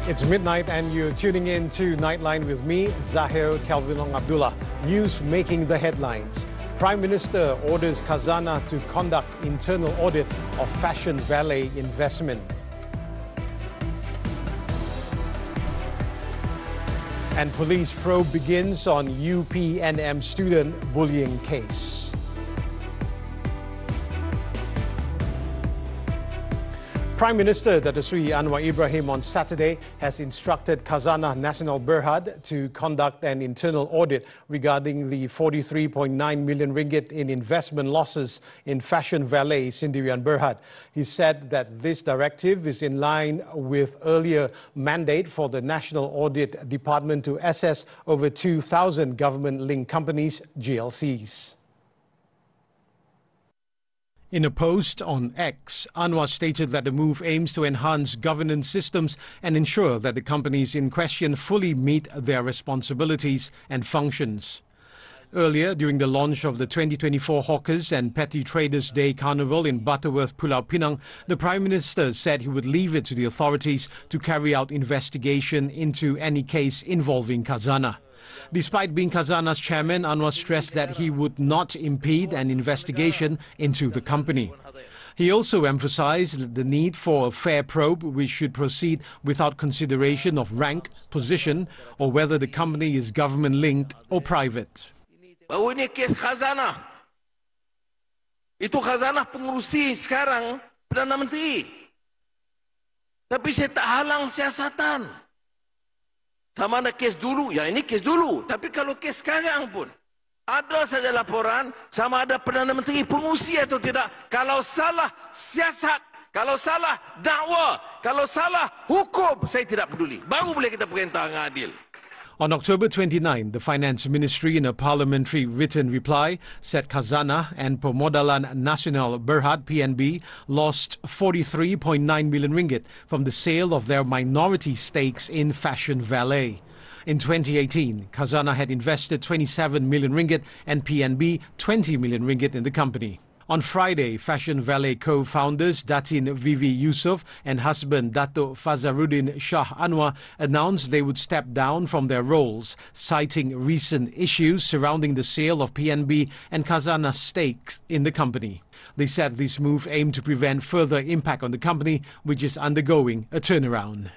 It's midnight and you're tuning in to Nightline with me, Zahir, Kelvin and Abdullah. News making the headlines. Prime Minister orders Khazanah to conduct internal audit of FashionValet investment. And police probe begins on UPNM student bullying case. Prime Minister Datuk Sri Anwar Ibrahim on Saturday has instructed Khazanah Nasional Berhad to conduct an internal audit regarding the 43.9 million ringgit in investment losses in FashionValet Sendirian Berhad. He said that this directive is in line with earlier mandate for the National Audit Department to assess over 2,000 government-linked companies, GLCs. In a post on X, Anwar stated that the move aims to enhance governance systems and ensure that the companies in question fully meet their responsibilities and functions. Earlier, during the launch of the 2024 Hawkers and Petty Traders Day Carnival in Butterworth, Pulau Pinang, the Prime Minister said he would leave it to the authorities to carry out investigation into any case involving Khazanah. Despite being Khazanah's chairman, Anwar stressed that he would not impede an investigation into the company. He also emphasized the need for a fair probe which should proceed without consideration of rank, position or whether the company is government-linked or private. Bahawa ini kes Khazanah. Itu Khazanah pengurusi sekarang Perdana Menteri. Tapi saya tak halang siasatan. Sama ada kes dulu, ya ini kes dulu. Tapi kalau kes sekarang pun, ada saja laporan sama ada Perdana Menteri pengurusi atau tidak. Kalau salah siasat, kalau salah dakwa, kalau salah hukum, saya tidak peduli. Baru boleh kita perintah dengan adil. On October 29, the Finance Ministry in a parliamentary written reply said Khazanah and Pemodalan Nasional Berhad PNB lost 43.9 million ringgit from the sale of their minority stakes in FashionValet. In 2018, Khazanah had invested 27 million ringgit and PNB 20 million ringgit in the company. On Friday, FashionValet co-founders Datin Vivi Yusof and husband Dato Fazaruddin Shah Anwar announced they would step down from their roles, citing recent issues surrounding the sale of PNB and Khazanah's stakes in the company. They said this move aimed to prevent further impact on the company, which is undergoing a turnaround.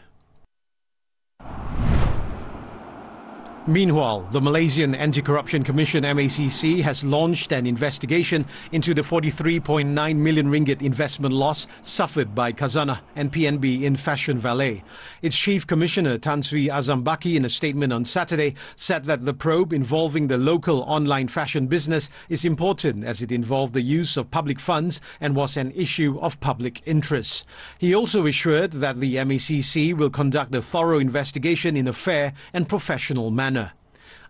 Meanwhile, the Malaysian Anti-Corruption Commission MACC has launched an investigation into the 43.9 million ringgit investment loss suffered by Khazanah and PNB in FashionValet. Its Chief Commissioner Tan Sri Azam Baki in a statement on Saturday said that the probe involving the local online fashion business is important as it involved the use of public funds and was an issue of public interest. He also assured that the MACC will conduct a thorough investigation in a fair and professional manner.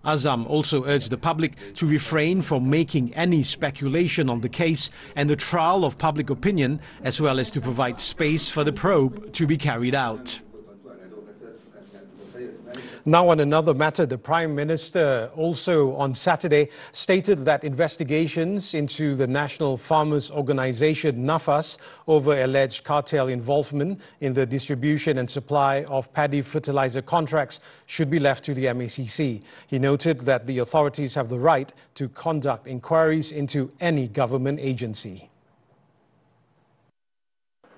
Azam also urged the public to refrain from making any speculation on the case and the trial of public opinion, as well as to provide space for the probe to be carried out. Now on another matter, the Prime Minister also on Saturday stated that investigations into the National Farmers Organisation NAFAS over alleged cartel involvement in the distribution and supply of paddy fertilizer contracts should be left to the MACC. He noted that the authorities have the right to conduct inquiries into any government agency.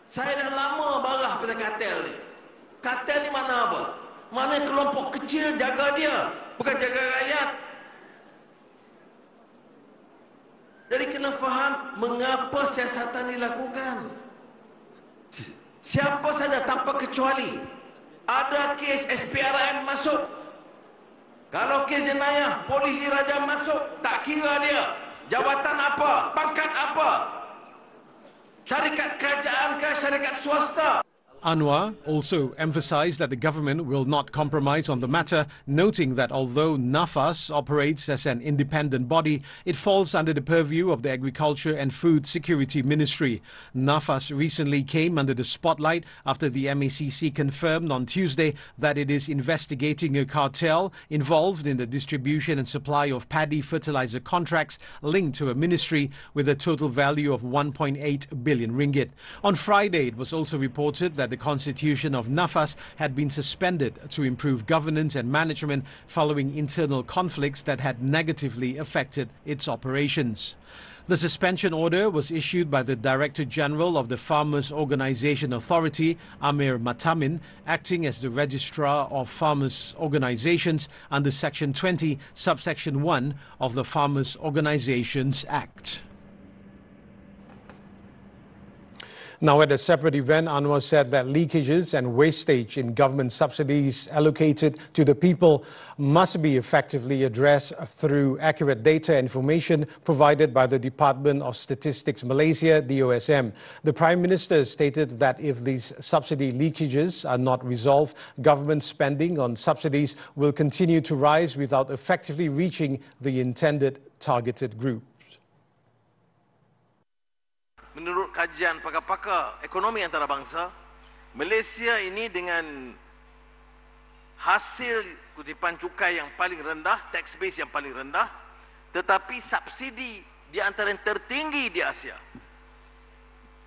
Saya dah lama marah pada kartel ni. Kartel ni mana apa? Mana kelompok kecil jaga dia, bukan jaga rakyat. Jadi kena faham mengapa siasatan dilakukan. Siapa saja tanpa kecuali. Ada kes SPRM masuk. Kalau kes jenayah, polis diraja masuk, tak kira dia. Jabatan apa, pangkat apa. Syarikat kerajaan ke syarikat swasta. Anwar also emphasized that the government will not compromise on the matter, noting that although NAFAS operates as an independent body, it falls under the purview of the Agriculture and Food Security Ministry. NAFAS recently came under the spotlight after the MACC confirmed on Tuesday that it is investigating a cartel involved in the distribution and supply of paddy fertilizer contracts linked to a ministry with a total value of 1.8 billion ringgit. On Friday, it was also reported that the constitution of NAFAS had been suspended to improve governance and management following internal conflicts that had negatively affected its operations. The suspension order was issued by the Director General of the Farmers Organisation Authority, Amir Matamin, acting as the Registrar of Farmers Organisations under Section 20, Subsection 1 of the Farmers Organisations Act. Now, at a separate event, Anwar said that leakages and wastage in government subsidies allocated to the people must be effectively addressed through accurate data information provided by the Department of Statistics Malaysia, DOSM. The Prime Minister stated that if these subsidy leakages are not resolved, government spending on subsidies will continue to rise without effectively reaching the intended targeted group. Menurut kajian pakar-pakar ekonomi antarabangsa, Malaysia ini dengan hasil kutipan cukai yang paling rendah, tax base yang paling rendah, tetapi subsidi di antara yang tertinggi di Asia.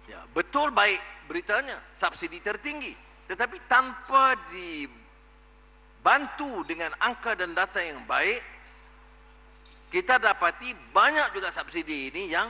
Ya, betul baik beritanya, subsidi tertinggi, tetapi tanpa dibantu dengan angka dan data yang baik, kita dapati banyak juga subsidi ini yang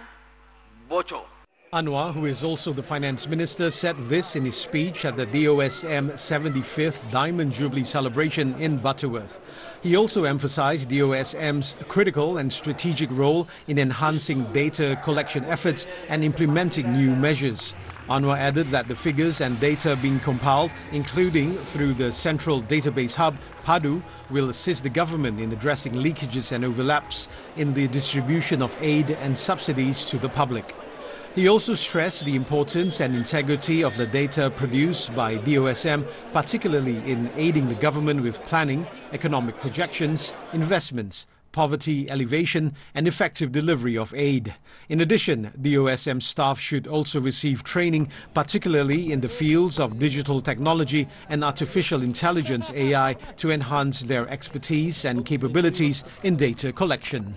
bocor. Anwar, who is also the Finance Minister, said this in his speech at the DOSM 75th Diamond Jubilee celebration in Butterworth. He also emphasized DOSM's critical and strategic role in enhancing data collection efforts and implementing new measures. Anwar added that the figures and data being compiled, including through the Central Database Hub, PADU, will assist the government in addressing leakages and overlaps in the distribution of aid and subsidies to the public. He also stressed the importance and integrity of the data produced by DOSM, particularly in aiding the government with planning, economic projections, investments, poverty alleviation and effective delivery of aid. In addition, DOSM staff should also receive training, particularly in the fields of digital technology and artificial intelligence (AI), to enhance their expertise and capabilities in data collection.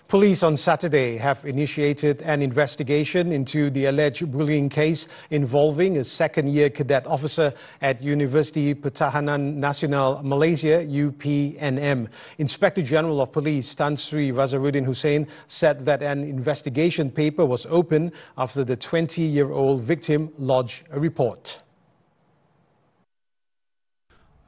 Police on Saturday have initiated an investigation into the alleged bullying case involving a second-year cadet officer at University Pertahanan Nasional Malaysia, UPNM. Inspector General of Police Tan Sri Razaruddin Hussein said that an investigation paper was opened after the 20-year-old victim lodged a report.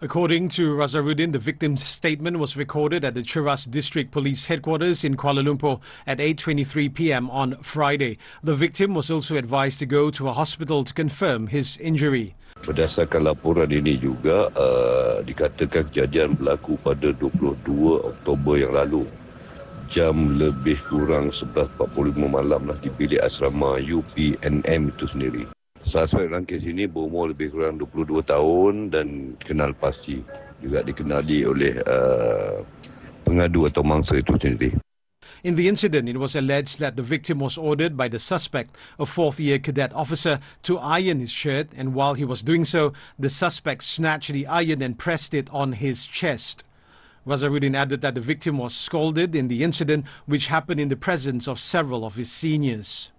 According to Razaruddin, the victim's statement was recorded at the Cheras District Police Headquarters in Kuala Lumpur at 8:23 p.m. on Friday. The victim was also advised to go to a hospital to confirm his injury. Berdasarkan laporan ini juga dikatakan kejadian berlaku pada 22 Oktober yang lalu. Jam lebih kurang 11.45 malam di bilik asrama UPNM itu sendiri. Suspek dalam kes ini berumur lebih kurang 22 tahun dan dikenal pasti, juga dikenali oleh pengadu atau mangsa itu sendiri. In the incident, it was alleged that the victim was ordered by the suspect, a fourth-year cadet officer, to iron his shirt, and while he was doing so, the suspect snatched the iron and pressed it on his chest. Razaruddin added that the victim was scolded in the incident, which happened in the presence of several of his seniors.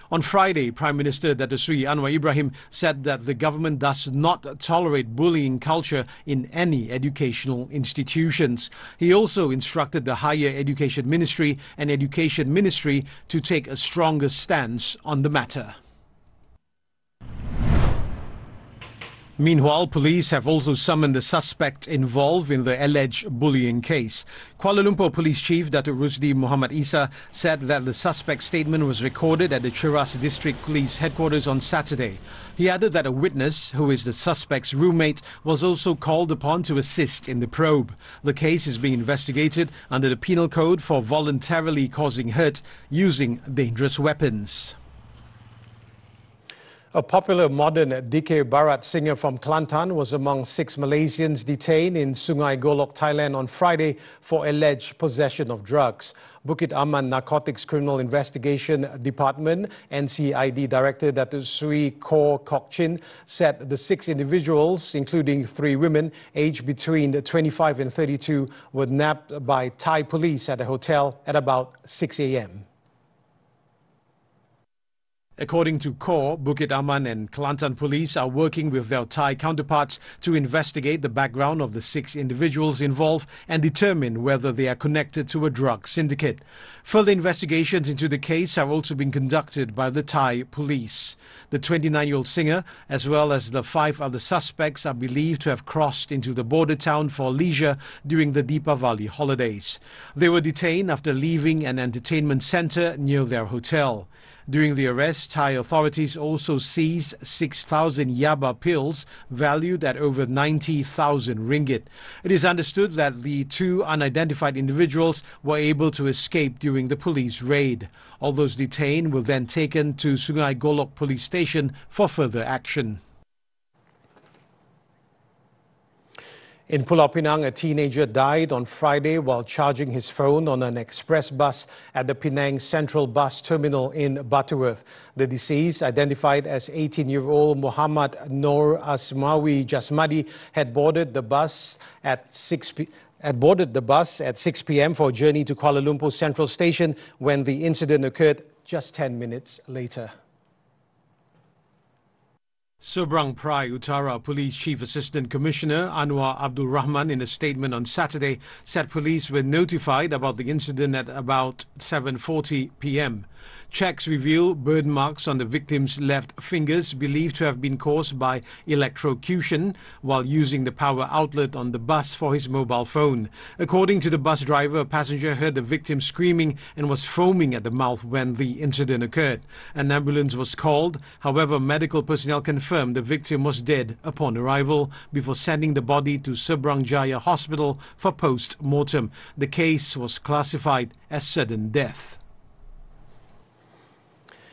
On Friday, Prime Minister Dato' Sri Anwar Ibrahim said that the government does not tolerate bullying culture in any educational institutions. He also instructed the Higher Education Ministry and Education Ministry to take a stronger stance on the matter. Meanwhile, police have also summoned the suspect involved in the alleged bullying case. Kuala Lumpur Police Chief Datuk Rusdi Muhammad Isa said that the suspect's statement was recorded at the Cheras District Police Headquarters on Saturday. He added that a witness, who is the suspect's roommate, was also called upon to assist in the probe. The case is being investigated under the Penal Code for voluntarily causing hurt using dangerous weapons. A popular modern Dikir Barat singer from Kelantan was among 6 Malaysians detained in Sungai Golok, Thailand on Friday for alleged possession of drugs. Bukit Aman Narcotics Criminal Investigation Department NCID Director Datuk Sri Kor Kok Chin said the 6 individuals, including 3 women aged between 25 and 32, were nabbed by Thai police at a hotel at about 6 a.m. According to KOR, Bukit Aman and Kelantan police are working with their Thai counterparts to investigate the background of the 6 individuals involved and determine whether they are connected to a drug syndicate. Further investigations into the case have also been conducted by the Thai police. The 29-year-old singer, as well as the 5 other suspects, are believed to have crossed into the border town for leisure during the Deepavali holidays. They were detained after leaving an entertainment center near their hotel. During the arrest, Thai authorities also seized 6,000 yaba pills valued at over 90,000 ringgit. It is understood that the 2 unidentified individuals were able to escape during the police raid. All those detained were then taken to Sungai Golok police station for further action. In Pulau Pinang, a teenager died on Friday while charging his phone on an express bus at the Penang Central Bus Terminal in Butterworth. The deceased, identified as 18-year-old Muhammad Noor Asmawi Jasmadi, had boarded the bus at 6 p.m. for a journey to Kuala Lumpur Central Station when the incident occurred just 10 minutes later. Seberang Perai Utara Police Chief Assistant Commissioner Anwar Abdul Rahman, in a statement on Saturday, said police were notified about the incident at about 7:40 p.m. Checks reveal burn marks on the victim's left fingers, believed to have been caused by electrocution while using the power outlet on the bus for his mobile phone. According to the bus driver, a passenger heard the victim screaming and was foaming at the mouth when the incident occurred. An ambulance was called. However, medical personnel confirmed the victim was dead upon arrival before sending the body to Seberang Jaya Hospital for post-mortem. The case was classified as sudden death.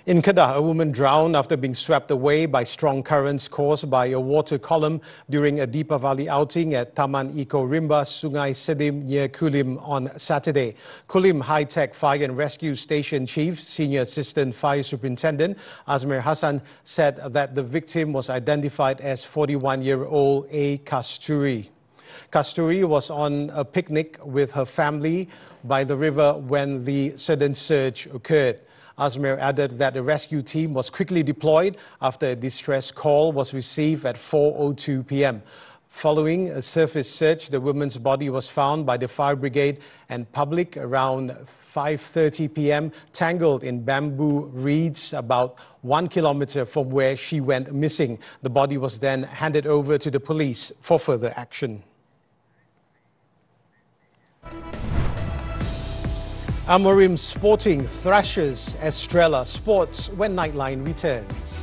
In Kedah, a woman drowned after being swept away by strong currents caused by a water column during a Deepavali outing at Taman Eco Rimba, Sungai Sedim near Kulim on Saturday. Kulim High-Tech Fire and Rescue Station Chief, Senior Assistant Fire Superintendent Azmir Hassan, said that the victim was identified as 41-year-old A. Kasturi. Kasturi was on a picnic with her family by the river when the sudden surge occurred. Azmir added that a rescue team was quickly deployed after a distress call was received at 4:02 p.m. Following a surface search, the woman's body was found by the fire brigade and public around 5:30 p.m. tangled in bamboo reeds about 1 kilometer from where she went missing. The body was then handed over to the police for further action. Amorim Sporting thrashes Estrella Sports when Nightline returns.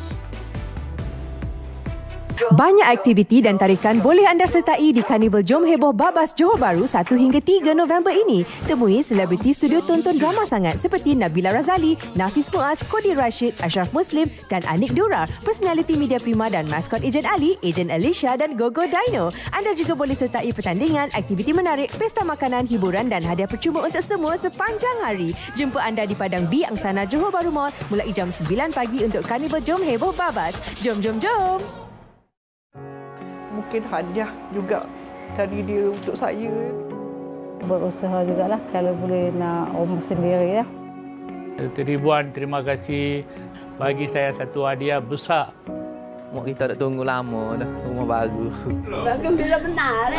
Banyak aktiviti dan tarikan boleh anda sertai di Karnival Jom Heboh Babas Johor Bahru 1 hingga 3 November ini. Temui selebriti studio tonton drama sangat seperti Nabila Razali, Nafis Muaz, Kodi Rashid, Ashraf Muslim dan Anik Dura, personaliti media prima dan maskot Ejen Ali, Ejen Alicia dan Gogo Dino. Anda juga boleh sertai pertandingan, aktiviti menarik, pesta makanan, hiburan dan hadiah percuma untuk semua sepanjang hari. Jumpa anda di Padang B Angsana Johor Bahru Mall mulai jam 9 pagi untuk Karnival Jom Heboh Babas. Jom, jom, jom! Mungkin hadiah juga dari dia untuk saya. Berusaha jugalah kalau boleh nak rumah sendiri ya. Ribuan terima kasih bagi saya satu hadiah besar. Mak kita tak tunggu lama dah rumah baru. Gembira benar.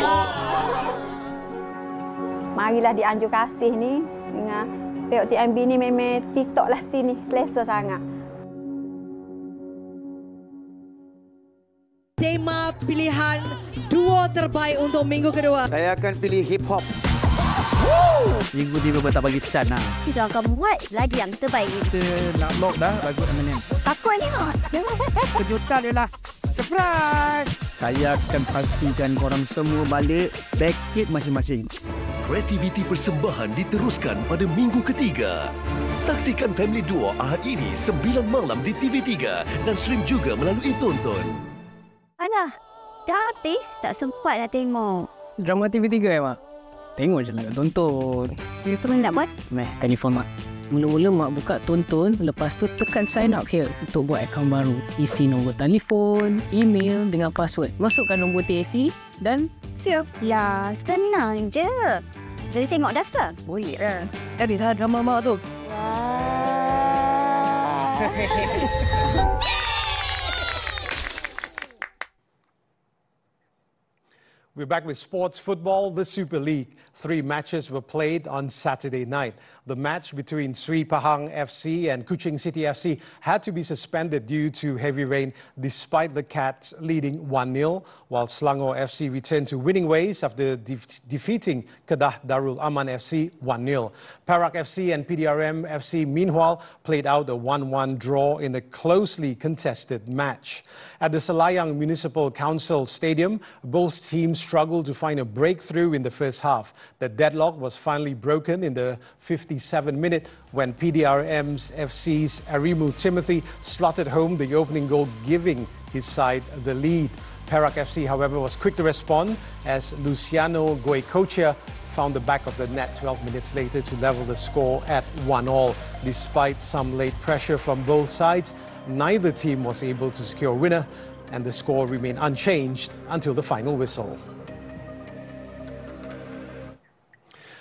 Marilah dianjur kasih ni dengan POTMB ni memang TikTok lah sini selesa sangat. Tema pilihan duo terbaik untuk minggu kedua. Saya akan pilih hip hop. Minggu ni memang tak bagi pesan lah. Kita akan buat lagi yang terbaik. Kita nak lock dah lagu Eminem. Takut ni lah. Kejutan dia lah. Surprise! Saya akan pastikan korang semua balik back hit masing-masing. Kreativiti persembahan diteruskan pada minggu ketiga. Saksikan Family Duo Ahad ini 9 malam di TV3 dan stream juga melalui Tonton. Alah, dah habis tak sempat nak tengok. Drama TV3 Mak? Tengok je lah, tonton. Telefon nak buat? Meh, telefon Mak. Mula-mula Mak buka tonton, lepas tu tekan sign up here untuk buat akaun baru. Isi nombor telefon, email dengan password. Masukkan nombor TAC dan siap. Ya, senang je. Jadi tengok dasar? Boleh lah. Jadi dah drama Mak tu. We're back with sports football, the Super League. 3 matches were played on Saturday night. The match between Sri Pahang FC and Kuching City FC had to be suspended due to heavy rain despite the Cats leading 1-0, while Selangor FC returned to winning ways after defeating Kedah Darul Aman FC 1-0. Perak FC and PDRM FC meanwhile played out a 1-1 draw in a closely contested match. At the Selayang Municipal Council Stadium, both teams struggled to find a breakthrough in the first half. The deadlock was finally broken in the 57th minute when PDRM's FC's Arimu Timothy slotted home the opening goal, giving his side the lead. Perak FC, however, was quick to respond as Luciano Goicoechea found the back of the net 12 minutes later to level the score at 1-1. Despite some late pressure from both sides, neither team was able to secure a winner, and the score remained unchanged until the final whistle.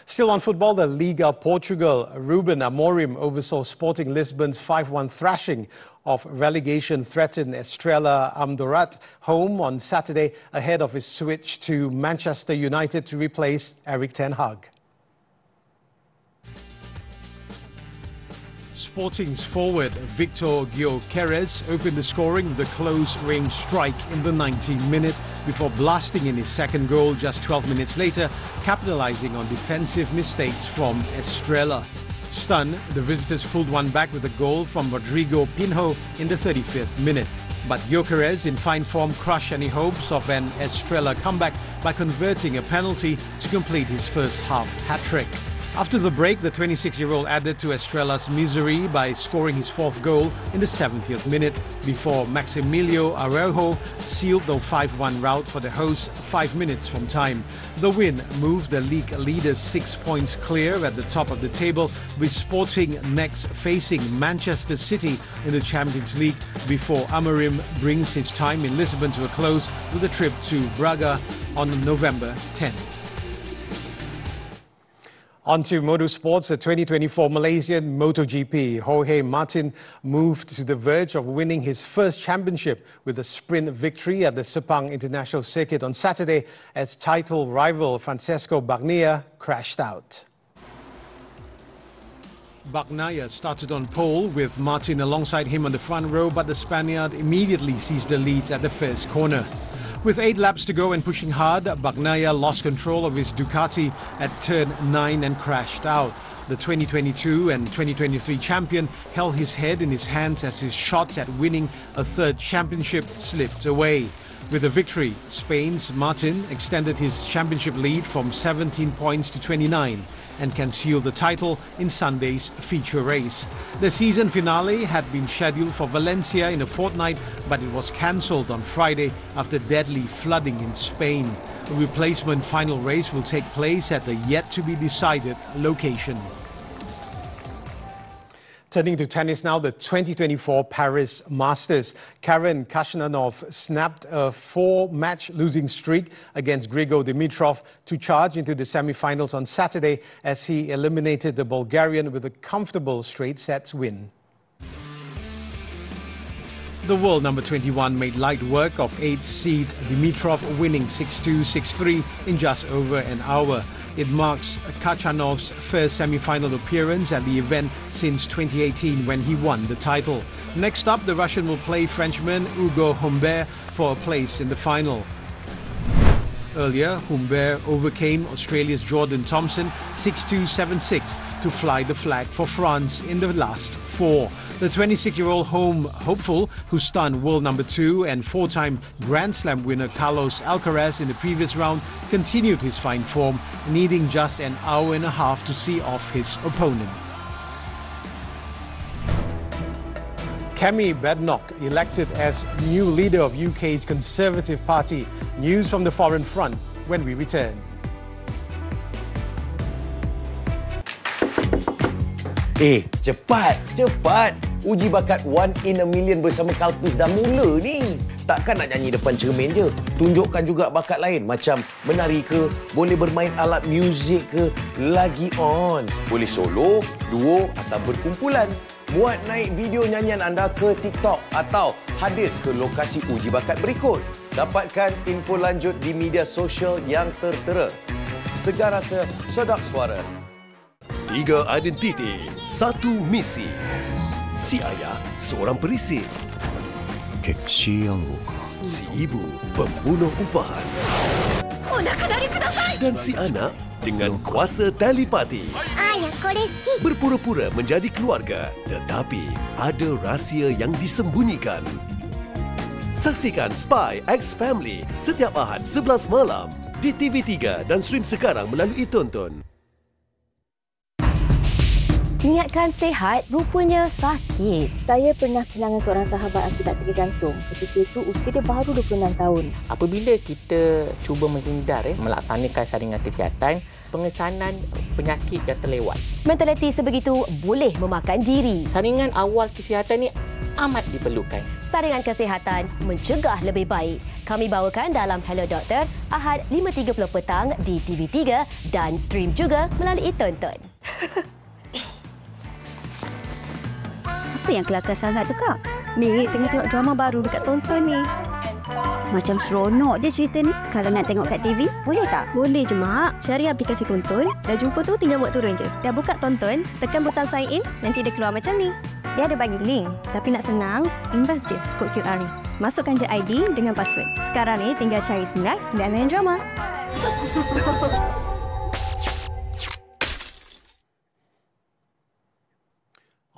Still on football, the Liga Portugal, Ruben Amorim oversaw Sporting Lisbon's 5-1 thrashing of relegation-threatened Estrela Amdorat home on Saturday ahead of his switch to Manchester United to replace Erik ten Hag. Sporting's forward Victor Gyökeres opened the scoring with a close-range strike in the 19th minute before blasting in his second goal just 12 minutes later, capitalizing on defensive mistakes from Estrela. Stunned, the visitors pulled one back with a goal from Rodrigo Pinho in the 35th minute. But Gyökeres, in fine form, crushed any hopes of an Estrela comeback by converting a penalty to complete his first half hat-trick. After the break, the 26-year-old added to Estrela's misery by scoring his 4th goal in the 70th minute before Maximilio Araujo sealed the 5-1 rout for the hosts 5 minutes from time. The win moved the league leaders 6 points clear at the top of the table, with Sporting next facing Manchester City in the Champions League before Amorim brings his time in Lisbon to a close with a trip to Braga on November 10. On to motorsports, the 2024 Malaysian MotoGP. Jorge Martin moved to the verge of winning his first championship with a sprint victory at the Sepang International Circuit on Saturday as title rival Francesco Bagnaia crashed out. Bagnaia started on pole with Martin alongside him on the front row, but the Spaniard immediately seized the lead at the first corner. With 8 laps to go and pushing hard, Bagnaia lost control of his Ducati at turn 9 and crashed out. The 2022 and 2023 champion held his head in his hands as his shot at winning a 3rd championship slipped away. With the victory, Spain's Martin extended his championship lead from 17 points to 29 and can seal the title in Sunday's feature race. The season finale had been scheduled for Valencia in a fortnight, but it was cancelled on Friday after deadly flooding in Spain. The replacement final race will take place at the yet-to-be-decided location. Turning to tennis now, the 2024 Paris Masters. Karen Khazanah snapped a 4-match losing streak against Grigor Dimitrov to charge into the semi-finals on Saturday as he eliminated the Bulgarian with a comfortable straight sets win. The world number 21 made light work of 8th seed Dimitrov, winning 6-2, 6-3 in just over an hour. It marks Khazanov's first semi-final appearance at the event since 2018 when he won the title. Next up, the Russian will play Frenchman Hugo Humbert for a place in the final. Earlier, Humbert overcame Australia's Jordan Thompson 6-2, 7-6 to fly the flag for France in the last 4. The 26-year-old home hopeful, who stunned world number 2 and 4-time Grand Slam winner Carlos Alcaraz in the previous round, continued his fine form, needing just an hour and a half to see off his opponent. Kemi Badenoch elected as new leader of UK's Conservative Party. News from the Foreign Front when we return. Cepat. Uji bakat 1 in a Million bersama Kalpis dah mula ni. Takkan nak nyanyi depan cermin je. Tunjukkan juga bakat lain macam menari ke, boleh bermain alat muzik ke, lagi on. Boleh solo, duo atau berkumpulan. Muat naik video nyanyian anda ke TikTok atau hadir ke lokasi uji bakat berikut. Dapatkan info lanjut di media sosial yang tertera. Segar rasa, sedap suara. 3 identiti, 1 misi. Si ayah seorang perisik. Si ibu pembunuh upahan. Dan si anak dengan kuasa telepati. Berpura-pura menjadi keluarga, tetapi ada rahsia yang disembunyikan. Saksikan Spy X Family setiap Ahad 11 malam di TV3 dan stream sekarang melalui Tonton. Ingatkan sihat, rupanya sakit. Saya pernah kehilangan seorang sahabat akibat sakit jantung. Ketika itu usia dia baru 26 tahun. Apabila kita cuba menghindar melaksanakan saringan kesihatan, pengesanan penyakit yang terlewat. Mentaliti sebegitu boleh memakan diri. Saringan awal kesihatan ni amat diperlukan. Saringan kesihatan mencegah lebih baik. Kami bawakan dalam Hello Doktor, Ahad 5.30 petang di TV3 dan stream juga melalui Tonton. Apa yang kelakar sangat tu, Kak? Ni tengah tengok drama baru dekat Tonton ni. Macam seronok je cerita ni. Kalau nak tengok kat TV, boleh tak? Boleh je, Mak. Cari aplikasi Tonton. Dah jumpa tu, tinggal buat turun je. Dah buka Tonton, tekan butang sign in, nanti dia keluar macam ni. Dia ada bagi link. Tapi nak senang, imbas je kod QR ni. Masukkan je ID dengan password. Sekarang ni tinggal cari snack dan main drama.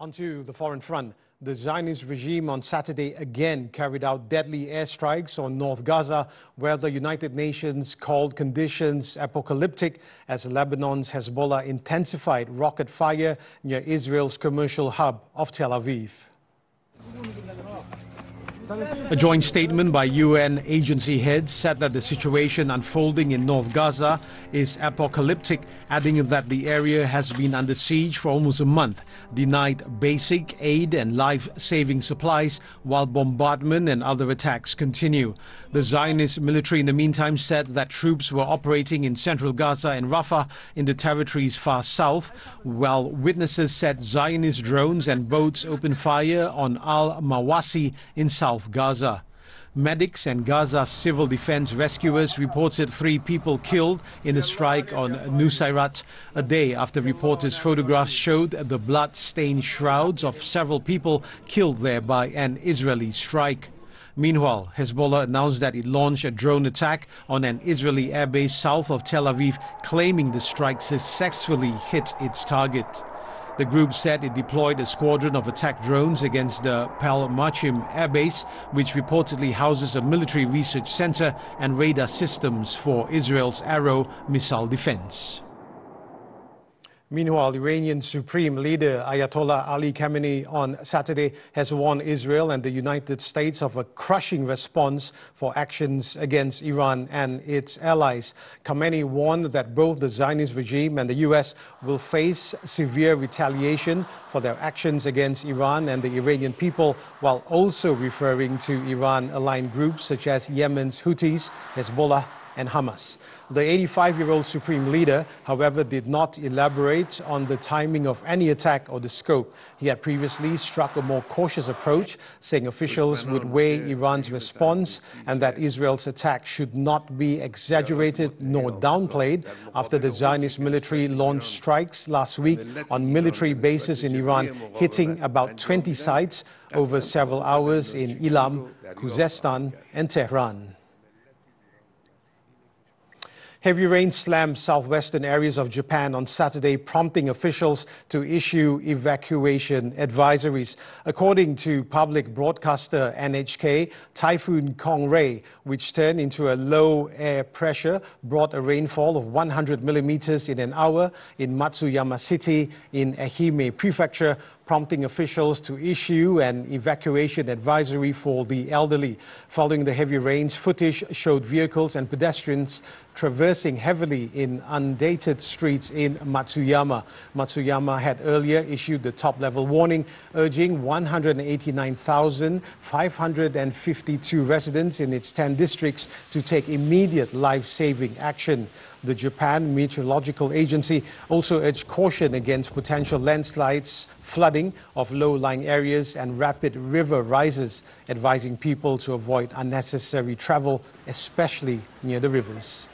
Onto the foreign front. The Zionist regime on Saturday again carried out deadly airstrikes on North Gaza, where the United Nations called conditions apocalyptic as Lebanon's Hezbollah intensified rocket fire near Israel's commercial hub of Tel Aviv. A joint statement by UN agency heads said that the situation unfolding in North Gaza is apocalyptic, adding that the area has been under siege for almost a month, denied basic aid and life-saving supplies, while bombardment and other attacks continue. The Zionist military in the meantime said that troops were operating in central Gaza and Rafah in the territory's far south, while witnesses said Zionist drones and boats opened fire on Al-Mawasi in South Gaza. Medics and Gaza civil defense rescuers reported 3 people killed in a strike on Nusayrat, a day after reporters' photographs showed the blood-stained shrouds of several people killed there by an Israeli strike. Meanwhile, Hezbollah announced that it launched a drone attack on an Israeli airbase south of Tel Aviv, claiming the strike successfully hit its target. The group said it deployed a squadron of attack drones against the Palmachim airbase, which reportedly houses a military research center and radar systems for Israel's Arrow missile defense. Meanwhile, Iranian Supreme Leader Ayatollah Ali Khamenei on Saturday has warned Israel and the United States of a crushing response for actions against Iran and its allies. Khamenei warned that both the Zionist regime and the US will face severe retaliation for their actions against Iran and the Iranian people, while also referring to Iran-aligned groups such as Yemen's Houthis, Hezbollah, and Hamas. The 85-year-old Supreme Leader, however, did not elaborate on the timing of any attack or the scope. He had previously struck a more cautious approach, saying officials would weigh Iran's response and that Israel's attack should not be exaggerated nor downplayed after the Zionist military launched strikes last week on military bases in Iran, hitting about 20 sites over several hours in Ilam, Khuzestan, and Tehran. Heavy rain slammed southwestern areas of Japan on Saturday, prompting officials to issue evacuation advisories. According to public broadcaster NHK, Typhoon Kongray, which turned into a low air pressure, brought a rainfall of 100 millimeters in an hour in Matsuyama City in Ehime Prefecture, prompting officials to issue an evacuation advisory for the elderly. Following the heavy rains, footage showed vehicles and pedestrians traversing heavily in undated streets in Matsuyama. Matsuyama had earlier issued the top-level warning, urging 189,552 residents in its 10 districts to take immediate life-saving action. The Japan Meteorological Agency also urged caution against potential landslides, flooding of low-lying areas and rapid river rises, advising people to avoid unnecessary travel, especially near the rivers.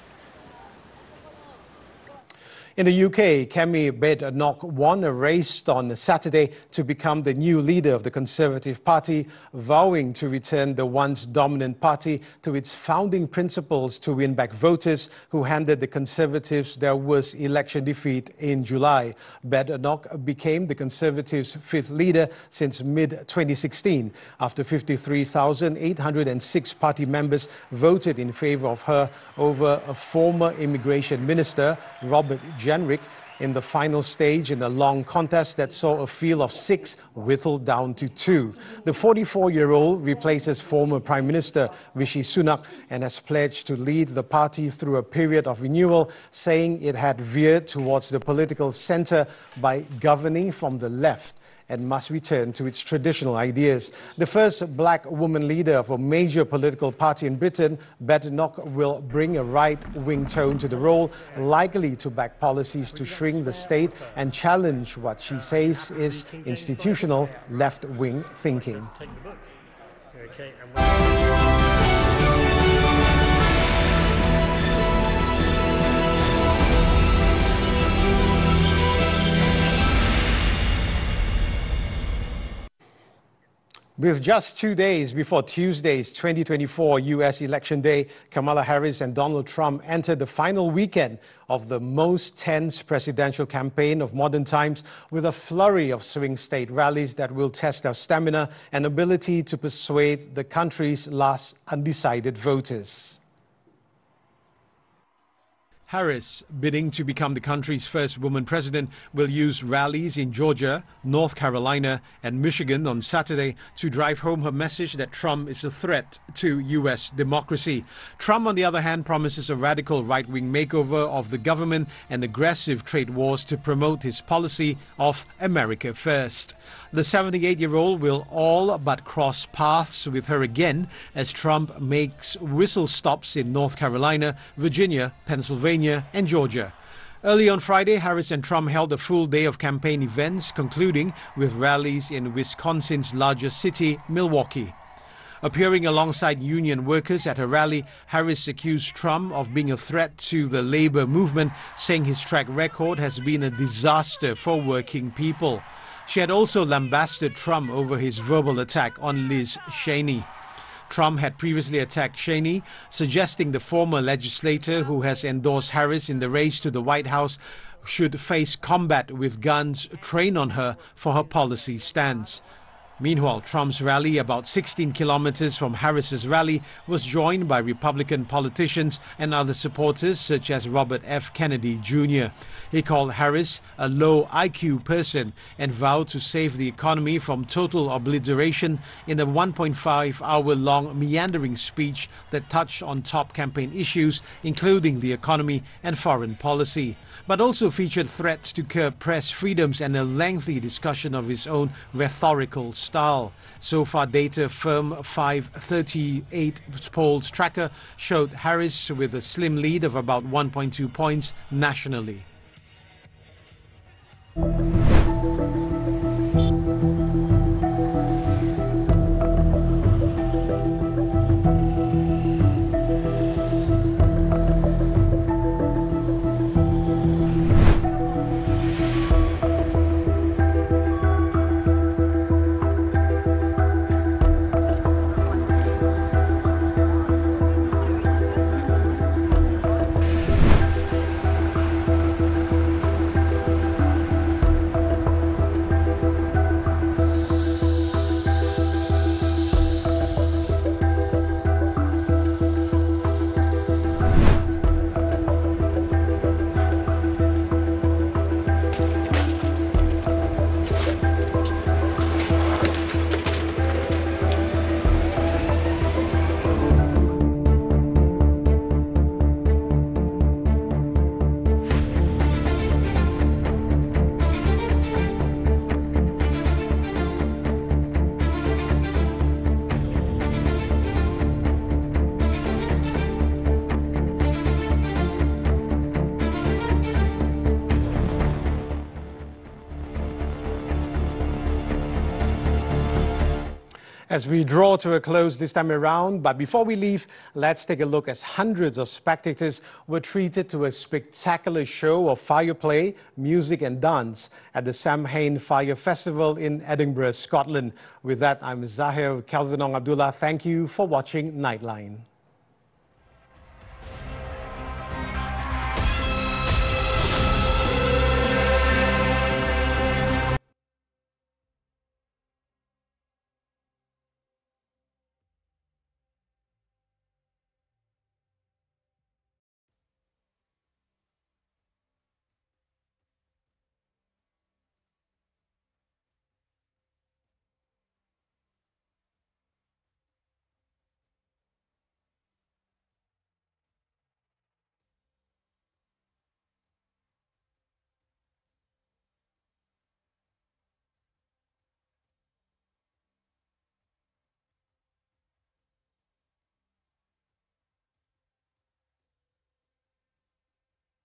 In the UK, Kemi Badenoch won a race on Saturday to become the new leader of the Conservative Party, vowing to return the once dominant party to its founding principles to win back voters who handed the Conservatives their worst election defeat in July. Badenoch became the Conservatives' fifth leader since mid-2016, after 53,806 party members voted in favour of her over a former immigration minister, Robert Jenrick, in the final stage in a long contest that saw a field of 6 whittled down to 2. The 44-year-old replaces former Prime Minister Rishi Sunak and has pledged to lead the party through a period of renewal, saying it had veered towards the political centre by governing from the left and must return to its traditional ideas. The first black woman leader of a major political party in Britain, Badenoch will bring a right-wing tone to the role, likely to back policies to shrink the state and challenge what she says is institutional left-wing thinking. With just 2 days before Tuesday's 2024 U.S. Election Day, Kamala Harris and Donald Trump entered the final weekend of the most tense presidential campaign of modern times, with a flurry of swing state rallies that will test their stamina and ability to persuade the country's last undecided voters. Harris, bidding to become the country's first woman president, will use rallies in Georgia, North Carolina and Michigan on Saturday to drive home her message that Trump is a threat to U.S. democracy. Trump, on the other hand, promises a radical right-wing makeover of the government and aggressive trade wars to promote his policy of America First. The 78-year-old will all but cross paths with her again as Trump makes whistle stops in North Carolina, Virginia, Pennsylvania and Georgia. Early on Friday, Harris and Trump held a full day of campaign events, concluding with rallies in Wisconsin's largest city, Milwaukee. Appearing alongside union workers at a rally, Harris accused Trump of being a threat to the labor movement, saying his track record has been a disaster for working people. She had also lambasted Trump over his verbal attack on Liz Cheney. Trump had previously attacked Cheney, suggesting the former legislator who has endorsed Harris in the race to the White House should face combat with guns trained on her for her policy stance. Meanwhile, Trump's rally, about 16 kilometers from Harris's rally, was joined by Republican politicians and other supporters such as Robert F. Kennedy Jr. He called Harris a low IQ person and vowed to save the economy from total obliteration in a 1.5-hour-long meandering speech that touched on top campaign issues, including the economy and foreign policy, but also featured threats to curb press freedoms and a lengthy discussion of his own rhetorical style. So far, data firm 538 polls tracker showed Harris with a slim lead of about 1.2 points nationally. As we draw to a close this time around, but before we leave, let's take a look as hundreds of spectators were treated to a spectacular show of fire play, music and dance at the Samhain Fire Festival in Edinburgh, Scotland. With that, I'm Zahir, Kelvin, Abdullah. Thank you for watching Nightline.